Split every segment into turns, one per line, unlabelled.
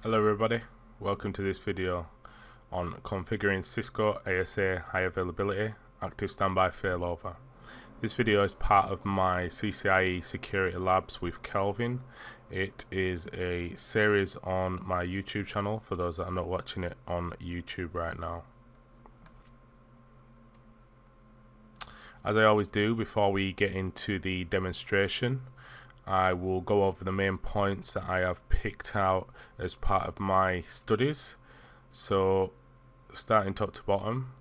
Hello everybody, welcome to this video on configuring Cisco ASA high availability active standby failover. This video is part of my CCIE security labs with Kelvin. It is a series on my YouTube channel for those that are not watching it on YouTube right now. As I always do before we get into the demonstration, I will go over the main points that I have picked out as part of my studies. So starting top to bottom,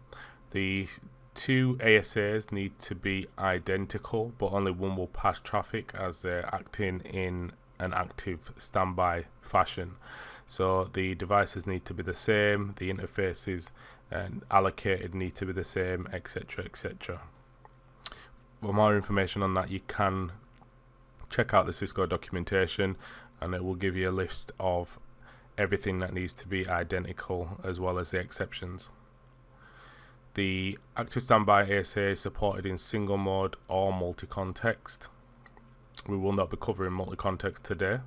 the two ASAs need to be identical, but only one will pass traffic as they're acting in an active standby fashion. So the devices need to be the same, the interfaces allocated need to be the same, etc, etc. For more information on that, you can check out the Cisco documentation, and it will give you a list of everything that needs to be identical as well as the exceptions. The active standby ASA is supported in single mode or multi-context. We will not be covering multi-context today.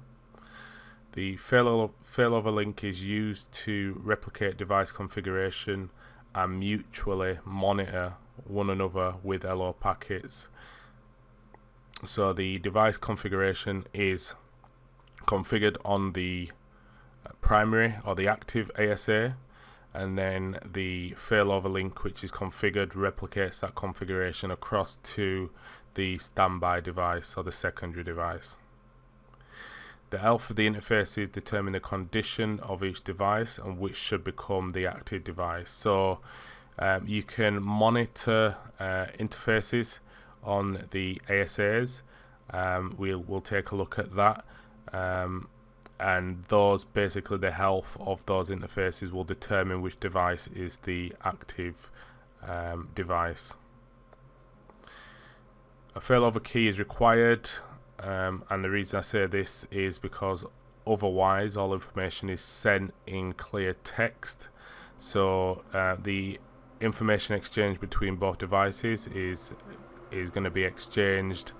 The failover link is used to replicate device configuration and mutually monitor one another with LO packets. So the device configuration is configured on the primary or the active ASA, and then the failover link, which is configured, replicates that configuration across to the standby device or the secondary device. The health of the interfaces determine the condition of each device and which should become the active device. So you can monitor interfaces on the ASAs. We'll take a look at that, and those basically the health of those interfaces will determine which device is the active device. A failover key is required, and the reason I say this is because otherwise all information is sent in clear text. So the information exchange between both devices is going to be exchanged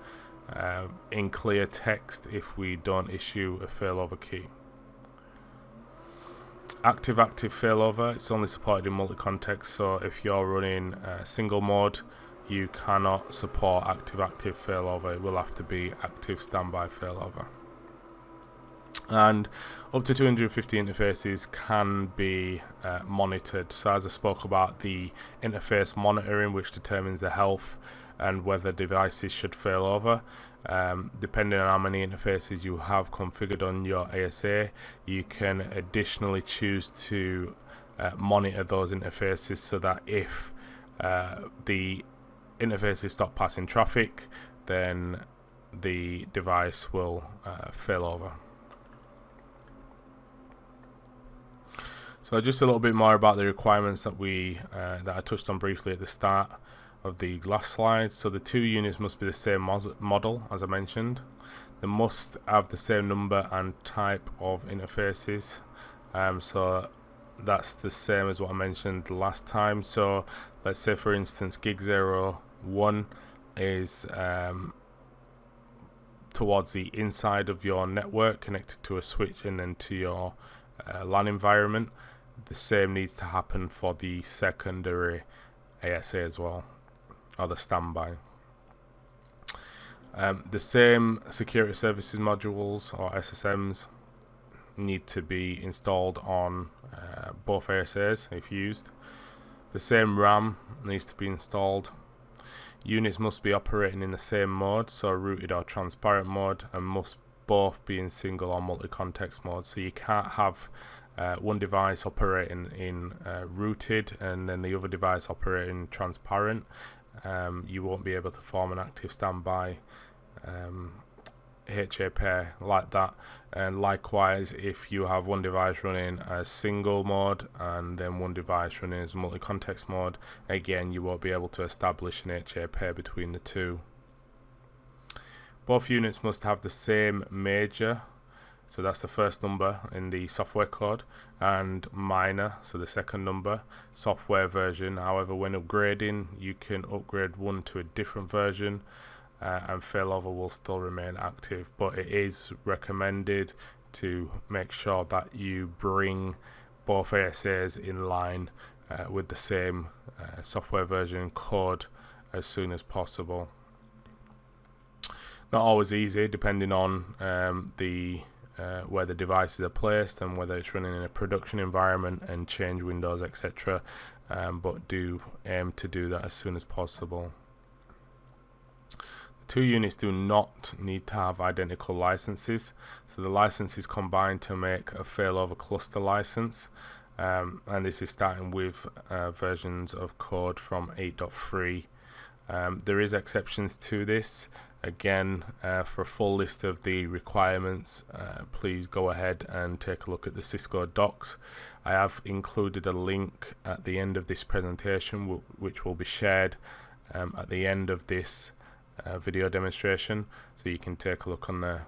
in clear text if we don't issue a failover key. Active failover, it's only supported in multi-context, so if you're running single mode, you cannot support active failover. It will have to be active standby failover. And up to 250 interfaces can be monitored. So as I spoke about, the interface monitoring, which determines the health and whether devices should fail over, depending on how many interfaces you have configured on your ASA, you can additionally choose to monitor those interfaces so that if the interfaces stop passing traffic, then the device will fail over. So just a little bit more about the requirements that that I touched on briefly at the start of the last slide. So the two units must be the same model, as I mentioned. They must have the same number and type of interfaces. So that's the same as what I mentioned last time. So let's say, for instance, gig 01 is towards the inside of your network, connected to a switch and then to your LAN environment. The same needs to happen for the secondary ASA as well, or the standby. The same security services modules or SSMs need to be installed on both ASAs if used. The same RAM needs to be installed. Units must be operating in the same mode, so rooted or transparent mode, and must both be in single or multi-context mode. So you can't have one device operating in rooted and then the other device operating transparent. You won't be able to form an active standby HA pair like that. And likewise, if you have one device running as single mode and then one device running as multi-context mode, again you won't be able to establish an HA pair between the two. Both units must have the same major, so that's the first number in the software code, and minor, so the second number, software version. However, when upgrading, you can upgrade one to a different version, and failover will still remain active, but it is recommended to make sure that you bring both ASAs in line with the same software version and code as soon as possible. Not always easy, depending on where the devices are placed and whether it's running in a production environment and change windows, etc. But do aim to do that as soon as possible. Two units do not need to have identical licenses, so the licenses combine to make a failover cluster license, and this is starting with versions of code from 8.3. There is exceptions to this. Again, for a full list of the requirements, please go ahead and take a look at the Cisco docs. I have included a link at the end of this presentation, which will be shared at the end of this video demonstration, so you can take a look on there.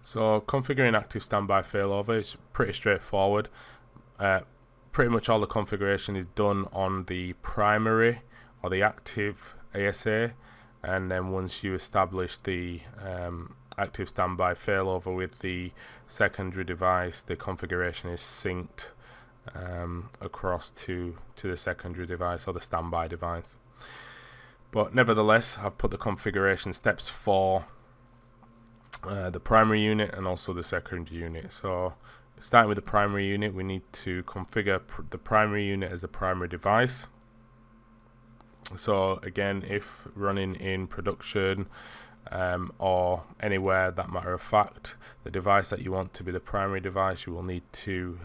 So configuring active standby failover is pretty straightforward. Pretty much all the configuration is done on the primary or the active ASA, and then once you establish the active standby failover with the secondary device, the configuration is synced across to the secondary device or the standby device. But nevertheless, I've put the configuration steps for the primary unit and also the secondary unit. So starting with the primary unit, we need to configure the primary unit as a primary device. So again, if running in production or anywhere, that matter of fact, the device that you want to be the primary device, you will need to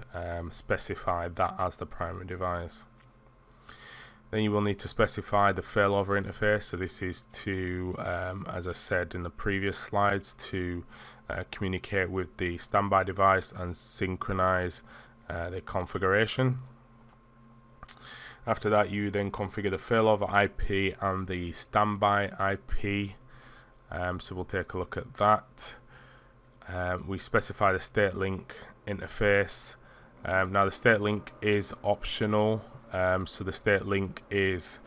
specify that as the primary device. Then you will need to specify the failover interface. So this is to, as I said in the previous slides, to communicate with the standby device and synchronize the configuration. After that, you then configure the failover IP and the standby IP. So we'll take a look at that. We specify the state link interface. Now the state link is optional. So the state link is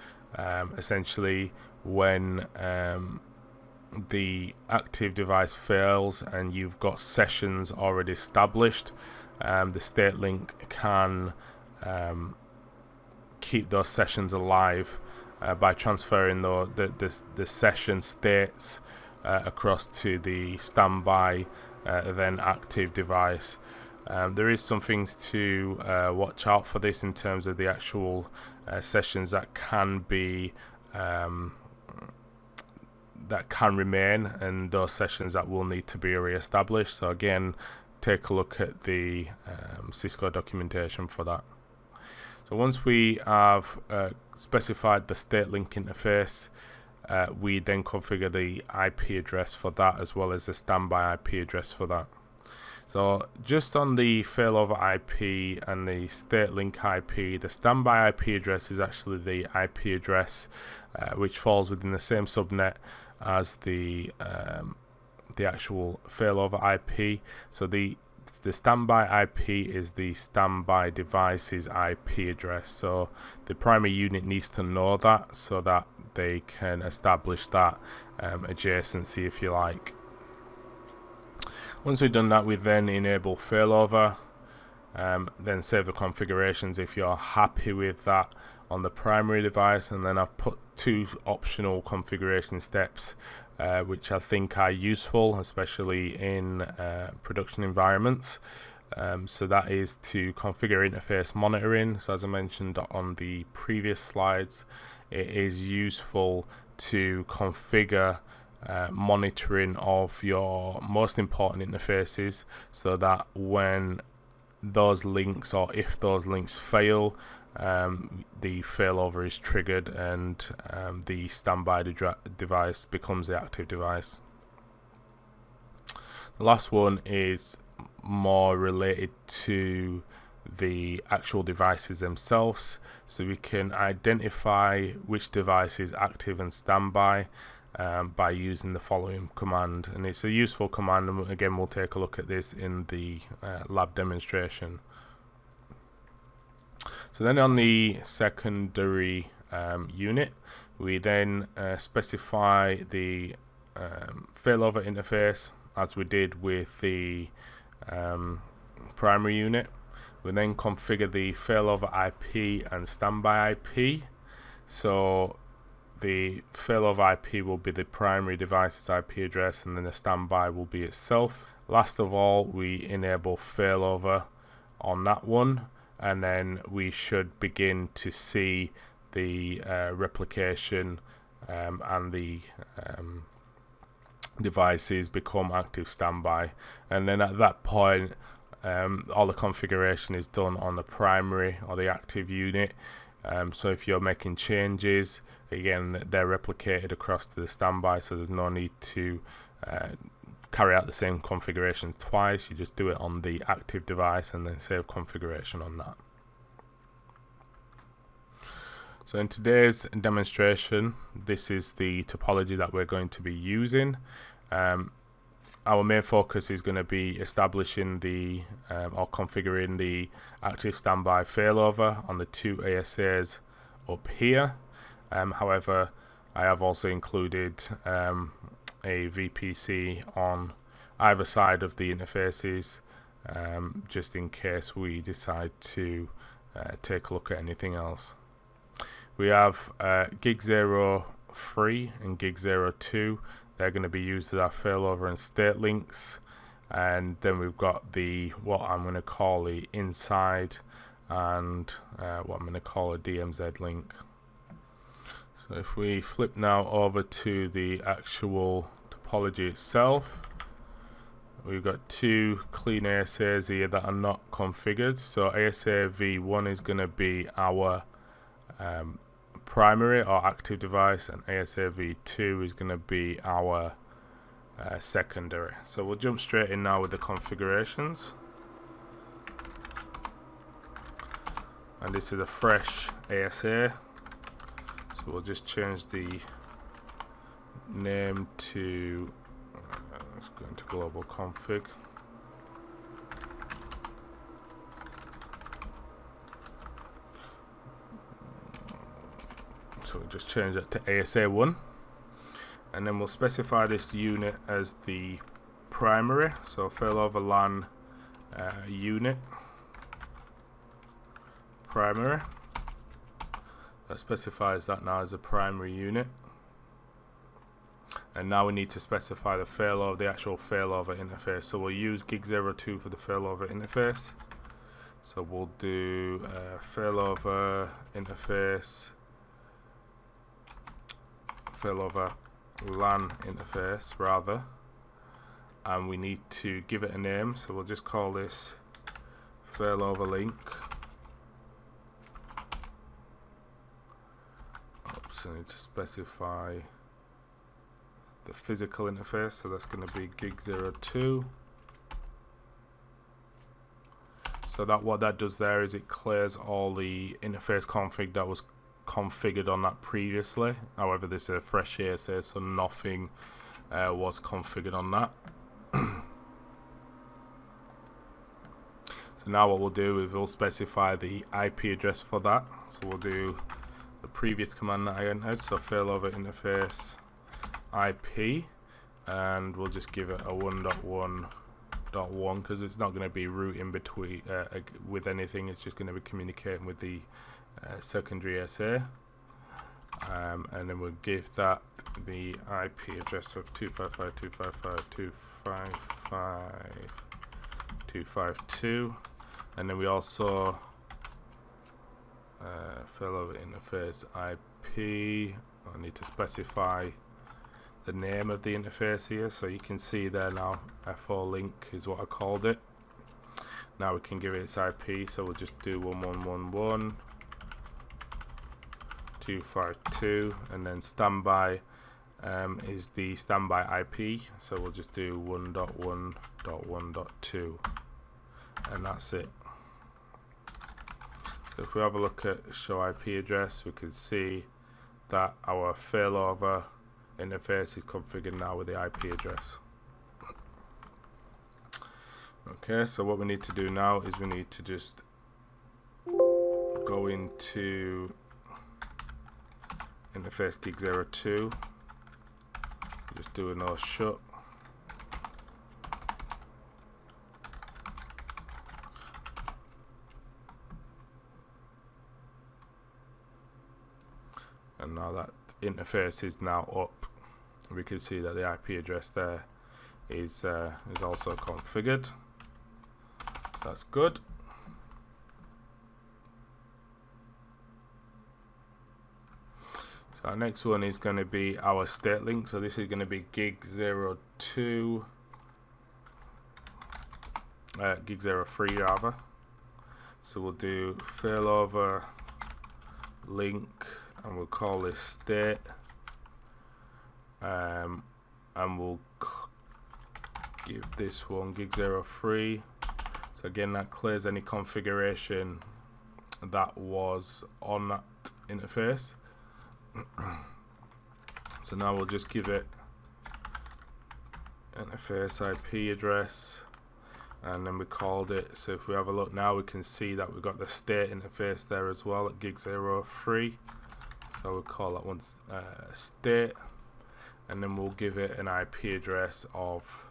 essentially when the active device fails and you've got sessions already established, the state link can keep those sessions alive by transferring the session states across to the standby then active device. There is some things to watch out for this in terms of the actual sessions that can be that can remain, and those sessions that will need to be re-established. So again, take a look at the Cisco documentation for that. So once we have specified the state link interface, we then configure the IP address for that as well as the standby IP address for that. So just on the failover IP and the state link IP, the standby IP address is actually the IP address which falls within the same subnet as the actual failover IP. So the standby IP is the standby device's IP address. So the primary unit needs to know that so that they can establish that adjacency, if you like. Once we've done that, we then enable failover, then save the configurations if you're happy with that on the primary device, and then I've put two optional configuration steps which I think are useful, especially in production environments. So that is to configure interface monitoring. So as I mentioned on the previous slides, it is useful to configure monitoring of your most important interfaces, so that when those links, or if those links fail, the failover is triggered and the standby device becomes the active device. The last one is more related to the actual devices themselves, so we can identify which device is active and standby by using the following command, and it's a useful command, and again we'll take a look at this in the lab demonstration. So then on the secondary unit, we then specify the failover interface as we did with the primary unit. We then configure the failover IP and standby IP. So the failover IP will be the primary device's IP address, and then the standby will be itself. Last of all, we enable failover on that one, and then we should begin to see the replication and the devices become active standby. And then at that point, all the configuration is done on the primary or the active unit. So if you're making changes, again, they're replicated across to the standby, so there's no need to carry out the same configurations twice. You just do it on the active device and then save configuration on that. So in today's demonstration, this is the topology that we're going to be using. Our main focus is going to be establishing the or configuring the active standby failover on the two ASAs up here. However, I have also included a VPC on either side of the interfaces, just in case we decide to take a look at anything else. We have gig 03 and gig 02. They're going to be used as our failover and state links, and then we've got the what I'm going to call the inside and what I'm going to call a DMZ link. So if we flip now over to the actual topology itself, we've got two clean ASAs here that are not configured. So ASA V1 is going to be our primary or active device, and ASA V2 is going to be our secondary. So we'll jump straight in now with the configurations. And this is a fresh ASA, so we'll just change the name to let's go into global config. So we'll just change that to ASA1, and then we'll specify this unit as the primary. So failover LAN unit primary. That specifies that now as a primary unit. And now we need to specify the failover, the actual failover interface. So we'll use gig 02 for the failover interface. So we'll do failover interface, failover LAN interface rather, and we need to give it a name. So we'll just call this failover link. So I need to specify the physical interface, so that's going to be gig 02. So that what that does there is it clears all the interface config that was configured on that previously. However, this is a fresh ASA, so nothing was configured on that. So now what we'll do is we'll specify the IP address for that. So we'll do the previous command that I entered, so failover interface IP, and we'll just give it a 1.1.1 because it's not going to be routing between with anything. It's just going to be communicating with the secondary SA, and then we'll give that the IP address of 255.255.255.252, and then we also failover interface IP. I need to specify the name of the interface here, so you can see there now F4 link is what I called it. Now we can give it its IP, so we'll just do 1.1.1.252, and then standby is the standby IP, so we'll just do 1.1.1.2, and that's it. So if we have a look at show IP address, we can see that our failover interface is configured now with the IP address. Okay, so what we need to do now is we need to just go into interface gig 02, just do a no shut. And now that interface is now up, we can see that the IP address there is also configured. That's good. So our next one is going to be our state link. So this is going to be gig02, gig03 rather. So we'll do failover link, and we'll call this state, and we'll give this one gig03. So again, that clears any configuration that was on that interface. So now we'll just give it interface IP address, and then we called it. So if we have a look now, we can see that we've got the state interface there as well at gig03. So we'll call that one state, and then we'll give it an IP address of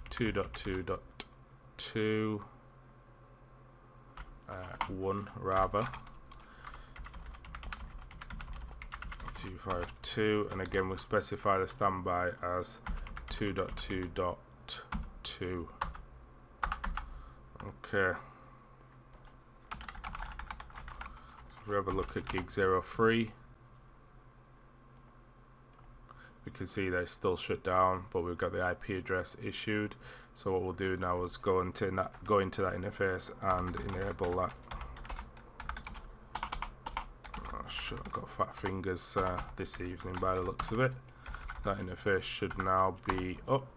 2.2.2 1 rather 252, and again we'll specify the standby as 2.2.2. Okay. So if we have a look at gig03, we can see that it's still shut down, but we've got the IP address issued. So what we'll do now is go into that interface and enable that. Oh shit, I've got fat fingers this evening by the looks of it. That interface should now be up.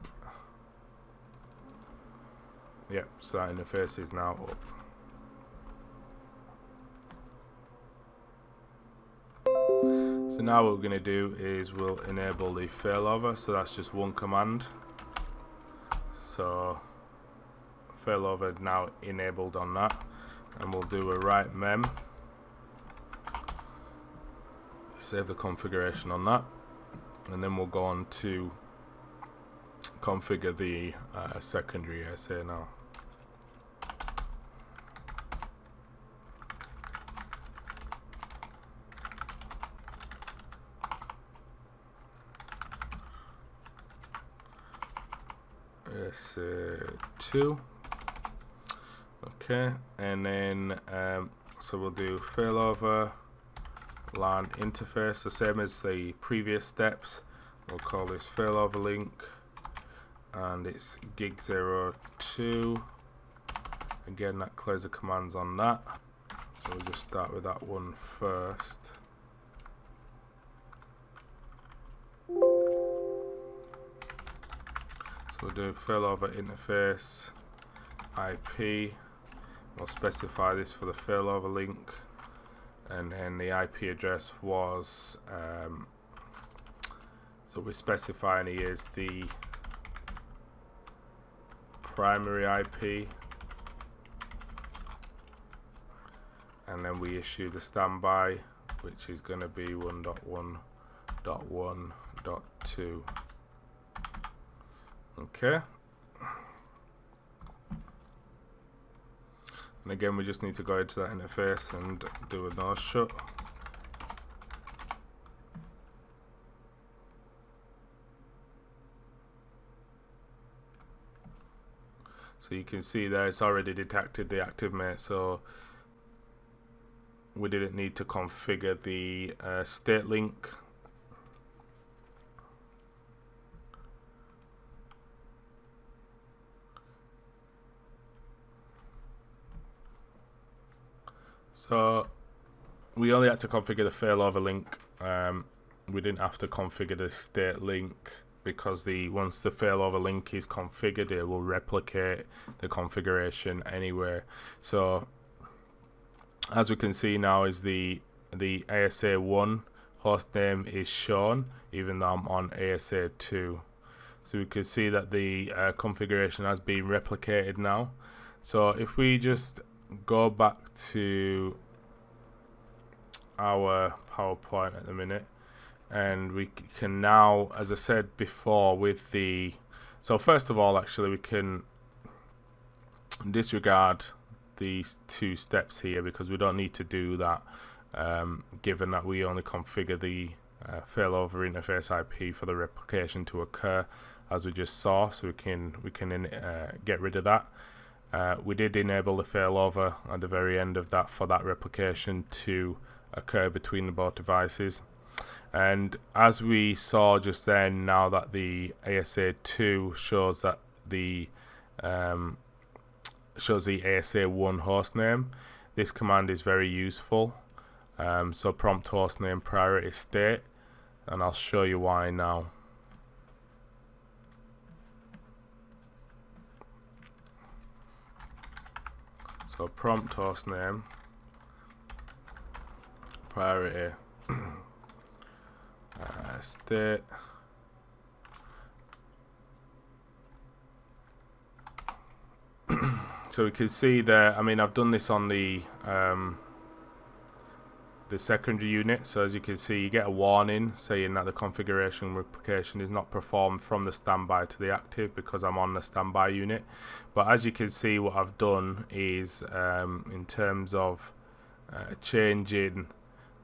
Yep, so that interface is now up. So now what we're going to do is we'll enable the failover. So that's just one command. So failover now enabled on that, and we'll do a write mem, save the configuration on that, and then we'll go on to configure the secondary ASA now. ASA2. Okay, and then so we'll do failover LAN interface, the same as the previous steps. We'll call this failover link, and it's gig02. Again, that clears the commands on that, so we'll just start with that one first. So we'll do failover interface IP. We'll specify this for the failover link, and then the IP address was so we're specifying here is the primary IP, and then we issue the standby, which is going to be 1.1.1.2. Okay, and again we just need to go into that interface and do a no shut. So you can see there it's already detected the active mate, so we didn't need to configure the state link. So we only had to configure the failover link. We didn't have to configure the state link, because once the failover link is configured, it will replicate the configuration anyway. So as we can see now, is the ASA1 host name is shown, even though I'm on ASA2. So we can see that the configuration has been replicated now. So if we just go back to our PowerPoint at the minute, and we can now, as I said before, with the, so first of all, actually we can disregard these two steps here because we don't need to do that, given that we only configure the failover interface IP for the replication to occur, as we just saw. So we can get rid of that. We did enable the failover at the very end of that for that replication to occur between the both devices. And as we saw just then, now that the ASA2 shows that the ASA1 hostname, this command is very useful. So prompt hostname priority state, and I'll show you why now. So prompt hostname priority state. So we can see there, I mean, I've done this on the secondary unit. So as you can see, you get a warning saying that the configuration replication is not performed from the standby to the active because I'm on the standby unit. But as you can see, what I've done is in terms of changing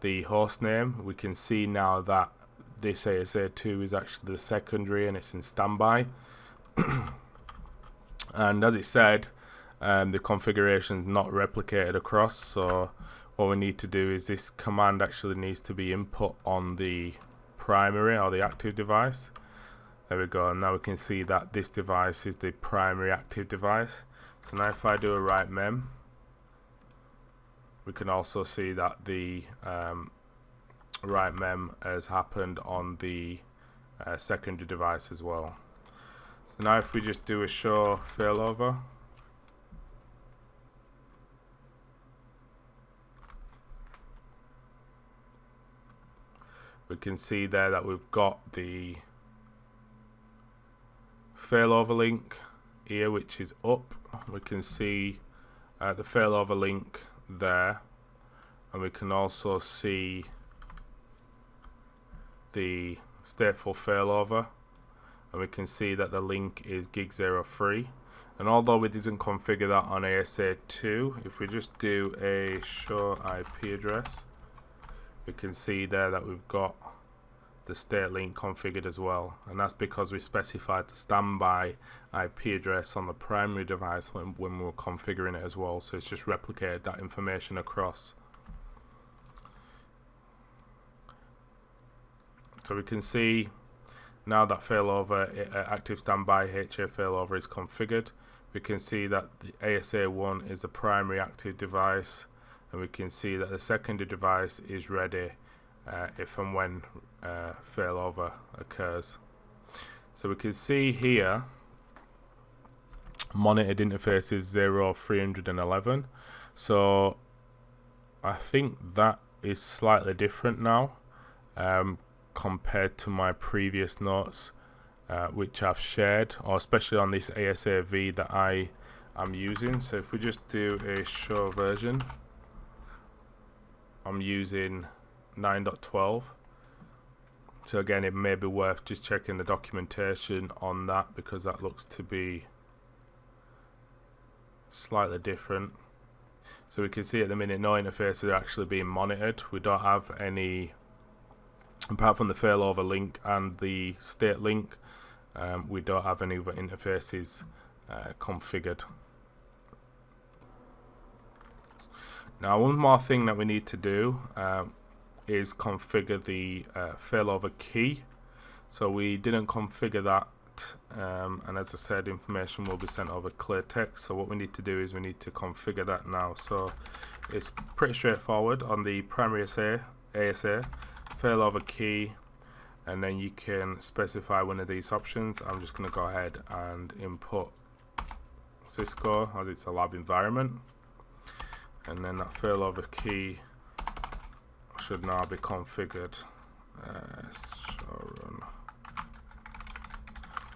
the host name, we can see now that this ASA2 is actually the secondary and it's in standby. And as it said, the configuration is not replicated across, so what we need to do is this command actually needs to be input on the primary or the active device. There we go, and now we can see that this device is the primary active device. So now if I do a write mem, we can also see that the write mem has happened on the secondary device as well. So now if we just do a show failover, we can see there that we've got the failover link here, which is up. We can see the failover link there, and we can also see the stateful failover, and we can see that the link is gig03. And although we didn't configure that on ASA2, if we just do a show IP address, we can see there that we've got the state link configured as well, and that's because we specified the standby IP address on the primary device when we were configuring it as well, so it's just replicated that information across. So we can see now that failover, active standby HA failover is configured. We can see that the ASA1 is the primary active device, and we can see that the secondary device is ready if and when failover occurs. So we can see here monitored interface is 0311. So I think that is slightly different now compared to my previous notes which I've shared, or especially on this ASAV that I am using. So if we just do a show version, I'm using 9.12. So again, it may be worth just checking the documentation on that, because that looks to be slightly different. So we can see at the minute no interfaces are actually being monitored. We don't have any, apart from the failover link and the state link, we don't have any other interfaces configured. Now, one more thing that we need to do is configure the failover key. So we didn't configure that, and as I said, information will be sent over clear text. So what we need to do is we need to configure that now. So it's pretty straightforward. On the primary ASA, failover key, and then you can specify one of these options. I'm just going to go ahead and input Cisco, as it's a lab environment. And then that failover key should now be configured.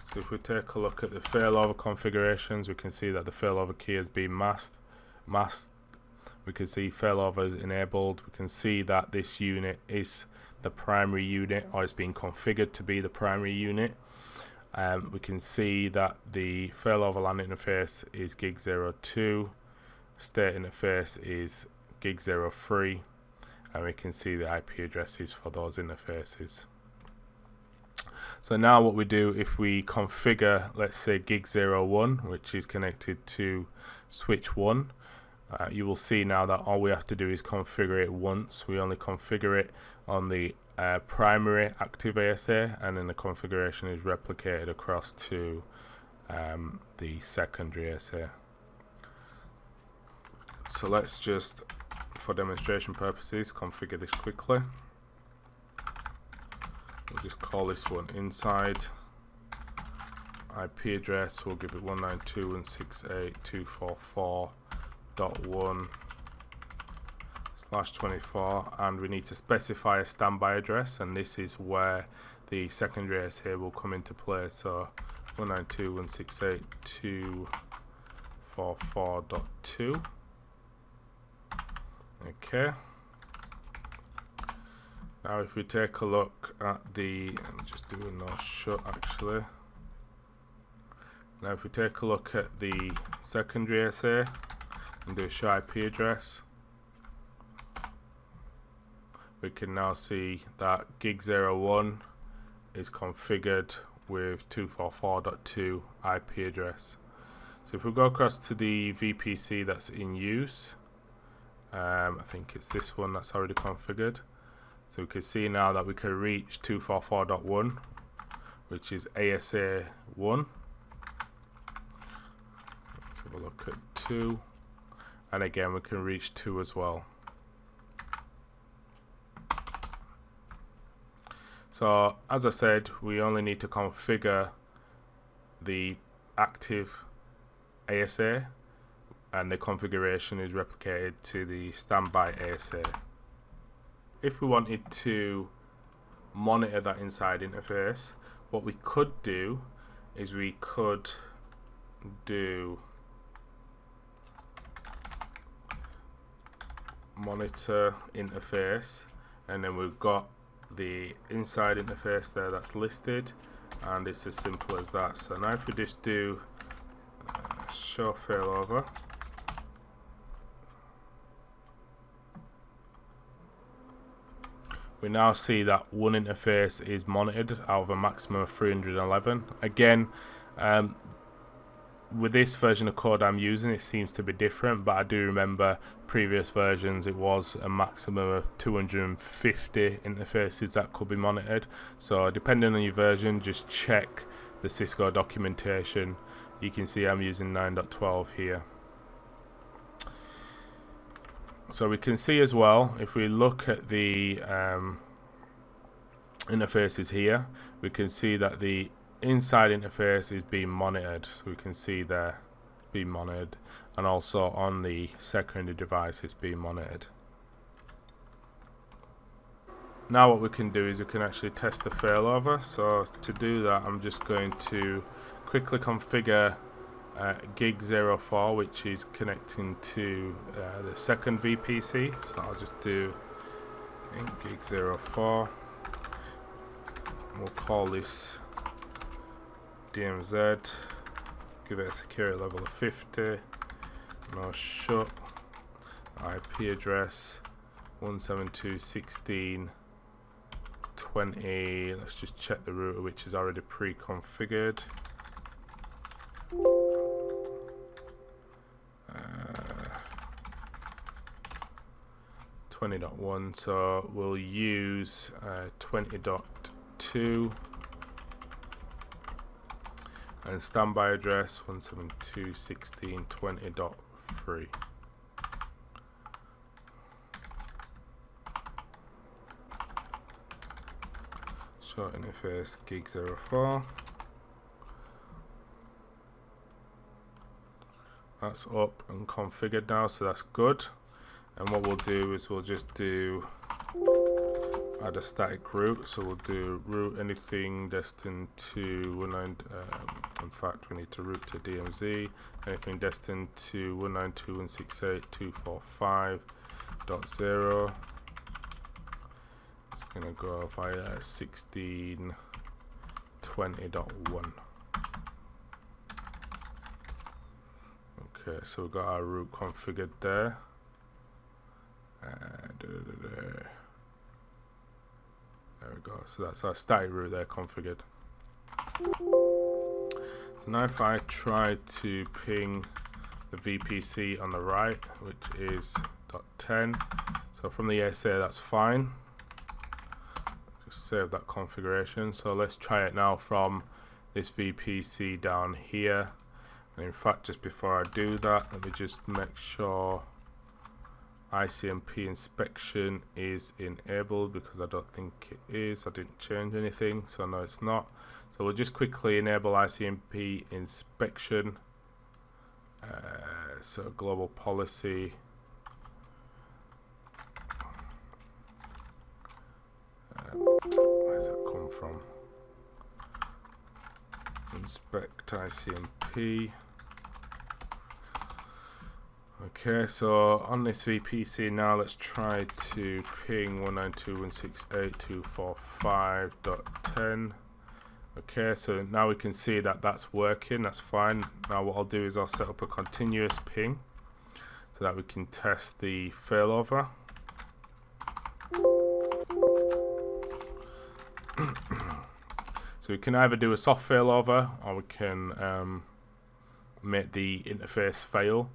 So if we take a look at the failover configurations, we can see that the failover key has been masked We can see failover is enabled. We can see that this unit is the primary unit, or it's being configured to be the primary unit. We can see that the failover LAN interface is gig 02, state interface is gig 03, and we can see the IP addresses for those interfaces. So now what we do, if we configure, let's say gig 01, which is connected to switch 1, you will see now that all we have to do is configure it once. We only configure it on the primary active ASA, and then the configuration is replicated across to the secondary ASA. So let's just, for demonstration purposes, configure this quickly. We'll just call this one inside. IP address, we'll give it 192.168.244.1/24, and we need to specify a standby address, and this is where the secondary ASA will come into play. So 192.168.244.2. Okay. Now if we take a look at the, I'm just doing no shut actually. Now if we take a look at the secondary ASA and do a show IP address, we can now see that gig 01 is configured with 244.2 IP address. So if we go across to the VPC that's in use, I think it's this one that's already configured. So we can see now that we can reach 244.1, which is ASA 1. Let's have a look at 2, and again we can reach 2 as well. So as I said, we only need to configure the active ASA, and the configuration is replicated to the standby ASA. If we wanted to monitor that inside interface, what we could do is we could do monitor interface, and then we've got the inside interface there that's listed, and it's as simple as that. So now if we just do show failover, we now see that one interface is monitored out of a maximum of 311. Again, with this version of code I'm using, it seems to be different, but I do remember previous versions it was a maximum of 250 interfaces that could be monitored. So depending on your version, just check the Cisco documentation. You can see I'm using 9.12 here. So we can see as well, if we look at the interfaces here, we can see that the inside interface is being monitored. So we can see there being monitored, and also on the secondary device it's being monitored. Now what we can do is we can actually test the failover. So to do that, I'm just going to quickly configure gig 04, which is connecting to the second VPC. So I'll just do gig 04. We'll call this DMZ, give it a security level of 50, no shut, IP address 172.16.20. Let's just check the router, which is already pre-configured. 20.1, so we'll use 20.2, and standby address 172.16.20.3. Short interface gig 04. That's up and configured now, so that's good. And what we'll do is we'll just do add a static root. So we'll do root anything destined to 19. In fact, we need to root to DMZ. Anything destined to 192.168.245.0. It's gonna go via 16.20.1. Okay, so we've got our root configured there. There we go. So that's our static root there configured. So now if I try to ping the VPC on the right, which is .10, so from the ASA that's fine. Just save that configuration. So let's try it now from this VPC down here. And in fact, just before I do that, let me just make sure ICMP inspection is enabled, because I don't think it is. I didn't change anything, so no, it's not. So we'll just quickly enable ICMP inspection. So global policy. Where does that come from? Inspect ICMP. Okay, so on this VPC now, let's try to ping 192.168.245.10. Okay, so now we can see that that's working. That's fine. Now what I'll do is I'll set up a continuous ping so that we can test the failover. So we can either do a soft failover, or we can make the interface fail.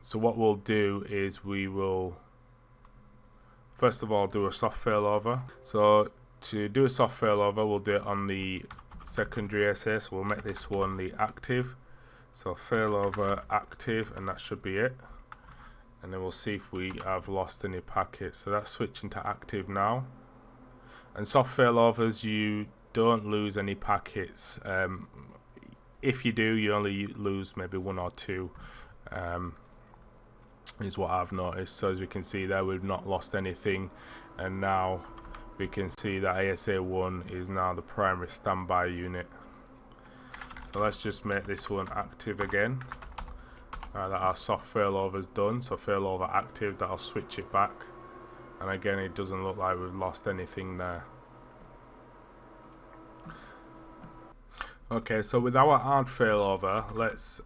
So what we'll do is we will first of all do a soft failover. So to do a soft failover, we'll do it on the secondary ASA. So we'll make this one the active. So failover active, and that should be it. And then we'll see if we have lost any packets. So that's switching to active now. And soft failovers, you don't lose any packets. If you do, you only lose maybe one or two. Is what I've noticed. So as we can see there, we've not lost anything, and now we can see that ASA1 is now the primary standby unit. So let's just make this one active again. That our soft failover is done. So failover active, that'll switch it back, and again it doesn't look like we've lost anything there. Okay, so with our hard failover, let's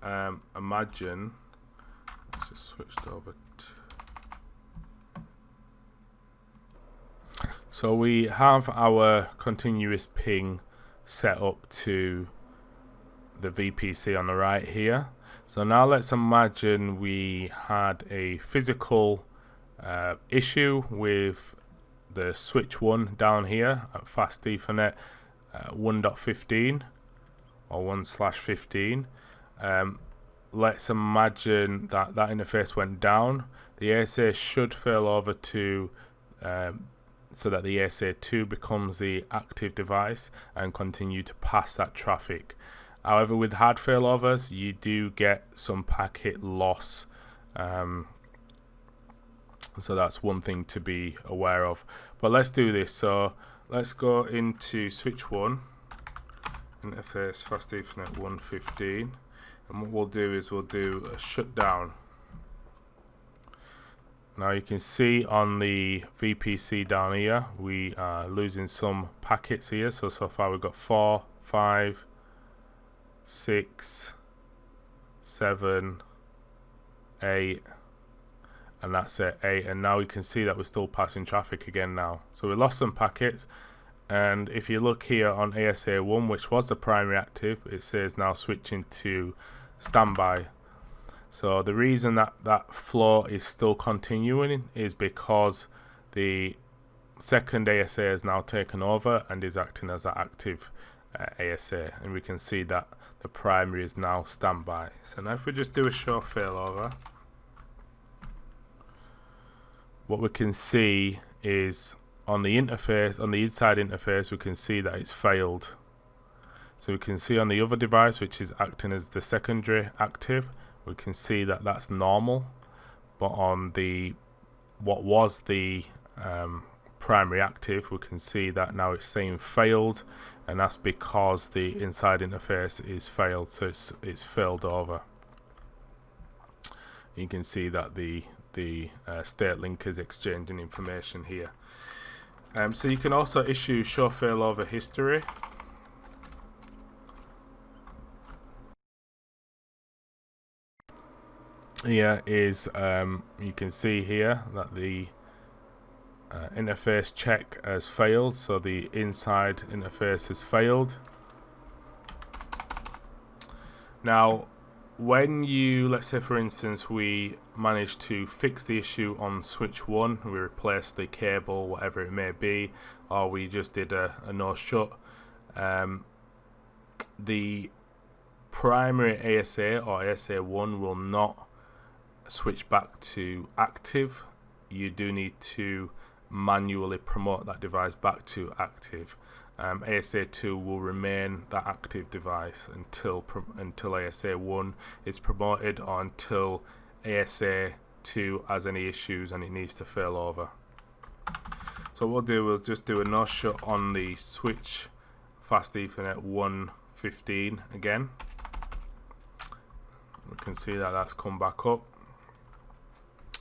imagine. Let's just switch over. So we have our continuous ping set up to the VPC on the right here. So now let's imagine we had a physical issue with the switch 1 down here at fast Ethernet 1.15 or 1/15. Let's imagine that that interface went down. The ASA should fail over to so that the ASA2 becomes the active device and continue to pass that traffic. However, with hard failovers, you do get some packet loss. So that's one thing to be aware of. But let's do this. So let's go into switch 1, interface fast Ethernet 1.15. And what we'll do is we'll do a shutdown. Now you can see on the VPC down here, we are losing some packets here. So far we've got 4, 5, 6, 7, 8, and that's it, 8. And now we can see that we're still passing traffic again now. So we lost some packets. And if you look here on ASA1, which was the primary active, it says now switching to standby. So the reason that that flow is still continuing is because the second ASA has now taken over and is acting as an active ASA, and we can see that the primary is now standby. So now if we just do a show failover, what we can see is on the interface, on the inside interface, we can see that it's failed. So we can see on the other device, which is acting as the secondary active, we can see that that's normal. But on the what was the primary active, we can see that now it's saying failed, and that's because the inside interface is failed, so it's failed over. You can see that the state link is exchanging information here. So you can also issue show failover history. Here is you can see here that the interface check has failed, so the inside interface has failed. Now when you, let's say for instance, we managed to fix the issue on switch 1, we replaced the cable, whatever it may be, or we just did a no shut, the primary ASA or ASA1 will not switch back to active. You do need to manually promote that device back to active. ASA2 will remain that active device until ASA1 is promoted, or until ASA2 has any issues and it needs to fail over. So what we'll do is just do a no shut on the switch fast Ethernet 115 again. We can see that that's come back up.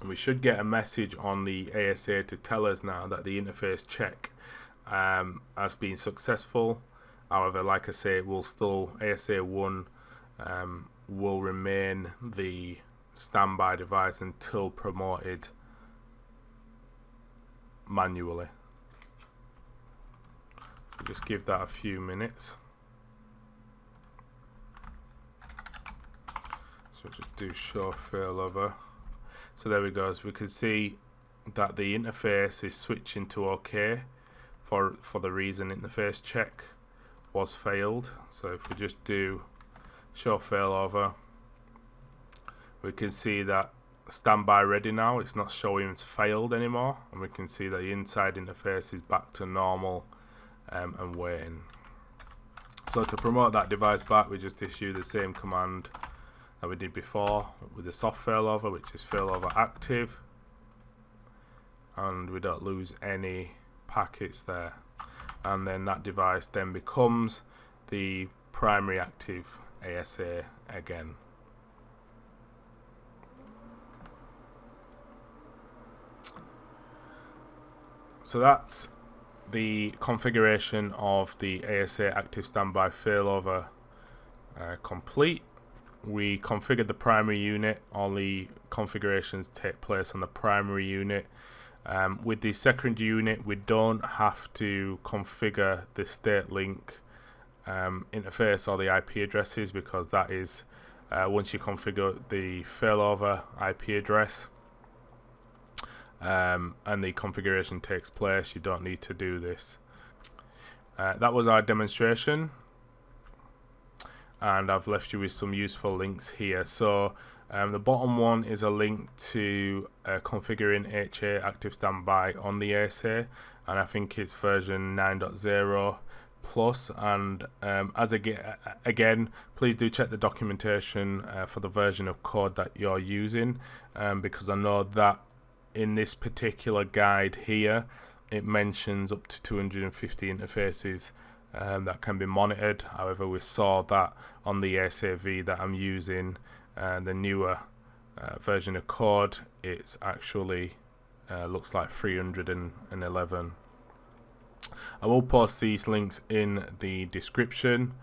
We should get a message on the ASA to tell us now that the interface check has been successful. However, like I say, it will still, ASA1 will remain the standby device until promoted manually. Just give that a few minutes. So just do show failover. So there we go. As we can see that the interface is switching to OK for the reason interface check was failed. So if we just do show failover, we can see that standby ready now. It's not showing it's failed anymore, and we can see that the inside interface is back to normal and waiting. So to promote that device back, we just issue the same command that we did before with the soft failover, which is failover active, and we don't lose any packets there, and then that device then becomes the primary active ASA again. So that's the configuration of the ASA active standby failover complete. We configured the primary unit. All the configurations take place on the primary unit. With the secondary unit, we don't have to configure the state link interface or the IP addresses, because that is once you configure the failover IP address and the configuration takes place, you don't need to do this. That was our demonstration, and I've left you with some useful links here. So the bottom one is a link to configuring HA active standby on the ASA, and I think it's version 9.0 plus. And again, please do check the documentation for the version of code that you're using, because I know that in this particular guide here it mentions up to 250 interfaces that can be monitored. However, we saw that on the ASAV that I'm using, the newer version of code, it's actually looks like 311. I will post these links in the description,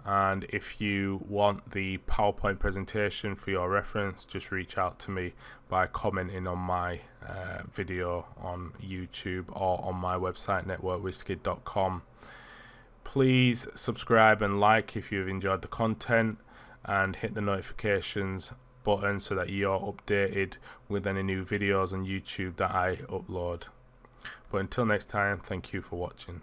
and if you want the PowerPoint presentation for your reference, just reach out to me by commenting on my video on YouTube or on my website networkwizkid.com. Please subscribe and like if you've enjoyed the content, and hit the notifications button so that you're updated with any new videos on YouTube that I upload. But until next time, thank you for watching.